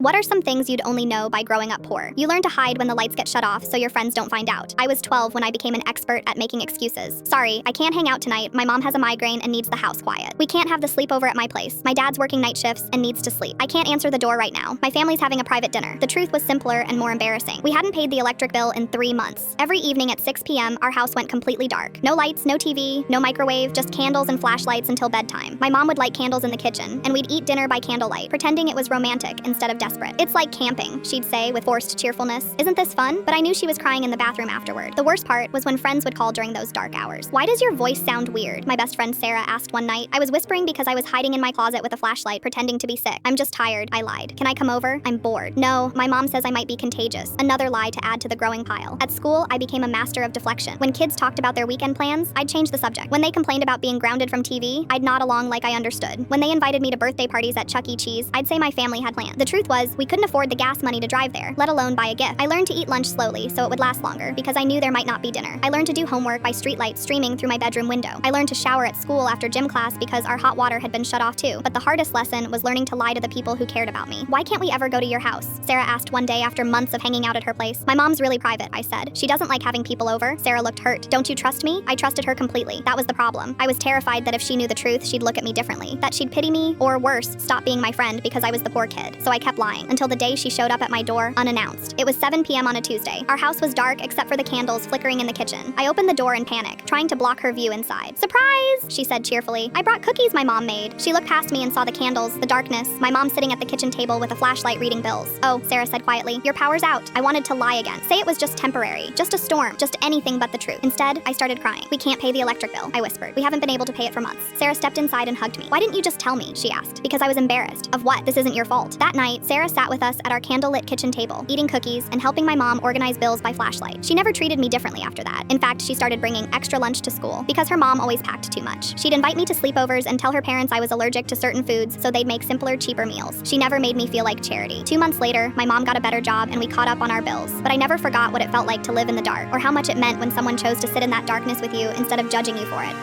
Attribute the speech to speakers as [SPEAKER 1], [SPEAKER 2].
[SPEAKER 1] What are some things you'd only know by growing up poor? You learn to hide when the lights get shut off so your friends don't find out. I was 12 when I became an expert at making excuses. Sorry, I can't hang out tonight. My mom has a migraine and needs the house quiet. We can't have the sleepover at my place. My dad's working night shifts and needs to sleep. I can't answer the door right now. My family's having a private dinner. The truth was simpler and more embarrassing. We hadn't paid the electric bill in 3 months. Every evening at 6 p.m., our house went completely dark. No lights, no TV, no microwave, just candles and flashlights until bedtime. My mom would light candles in the kitchen, and we'd eat dinner by candlelight, pretending it was romantic instead of desperate. It's like camping, she'd say with forced cheerfulness. Isn't this fun? But I knew she was crying in the bathroom afterward. The worst part was when friends would call during those dark hours. Why does your voice sound weird? My best friend Sarah asked one night. I was whispering because I was hiding in my closet with a flashlight, pretending to be sick. I'm just tired, I lied. Can I come over? I'm bored. No, my mom says I might be contagious. Another lie to add to the growing pile. At school, I became a master of deflection. When kids talked about their weekend plans, I'd change the subject. When they complained about being grounded from TV, I'd nod along like I understood. When they invited me to birthday parties at Chuck E. Cheese, I'd say my family had plans. The truth was, we couldn't afford the gas money to drive there, let alone buy a gift. I learned to eat lunch slowly so it would last longer because I knew there might not be dinner. I learned to do homework by streetlights streaming through my bedroom window. I learned to shower at school after gym class because our hot water had been shut off too. But the hardest lesson was learning to lie to the people who cared about me. Why can't we ever go to your house? Sarah asked one day after months of hanging out at her place. My mom's really private, I said. She doesn't like having people over. Sarah looked hurt. Don't you trust me? I trusted her completely. That was the problem. I was terrified that if she knew the truth, she'd look at me differently. That she'd pity me, or worse, stop being my friend because I was the poor kid. So I kept lying until the day she showed up at my door unannounced. It was 7 p.m. on a Tuesday. Our house was dark except for the candles flickering in the kitchen. I opened the door in panic, trying to block her view inside. Surprise, she said cheerfully. I brought cookies my mom made. She looked past me and saw the candles, the darkness, my mom sitting at the kitchen table with a flashlight reading bills. Oh, Sarah said quietly, your power's out. I wanted to lie again. Say it was just temporary, just a storm, just anything but the truth. Instead, I started crying. We can't pay the electric bill, I whispered. We haven't been able to pay it for months. Sarah stepped inside and hugged me. Why didn't you just tell me? She asked. Because I was embarrassed. Of what? This isn't your fault. That night, Sarah sat with us at our candlelit kitchen table, eating cookies and helping my mom organize bills by flashlight. She never treated me differently after that. In fact, she started bringing extra lunch to school because her mom always packed too much. She'd invite me to sleepovers and tell her parents I was allergic to certain foods, so they'd make simpler, cheaper meals. She never made me feel like charity. 2 months later, my mom got a better job and we caught up on our bills. But I never forgot what it felt like to live in the dark, or how much it meant when someone chose to sit in that darkness with you instead of judging you for it.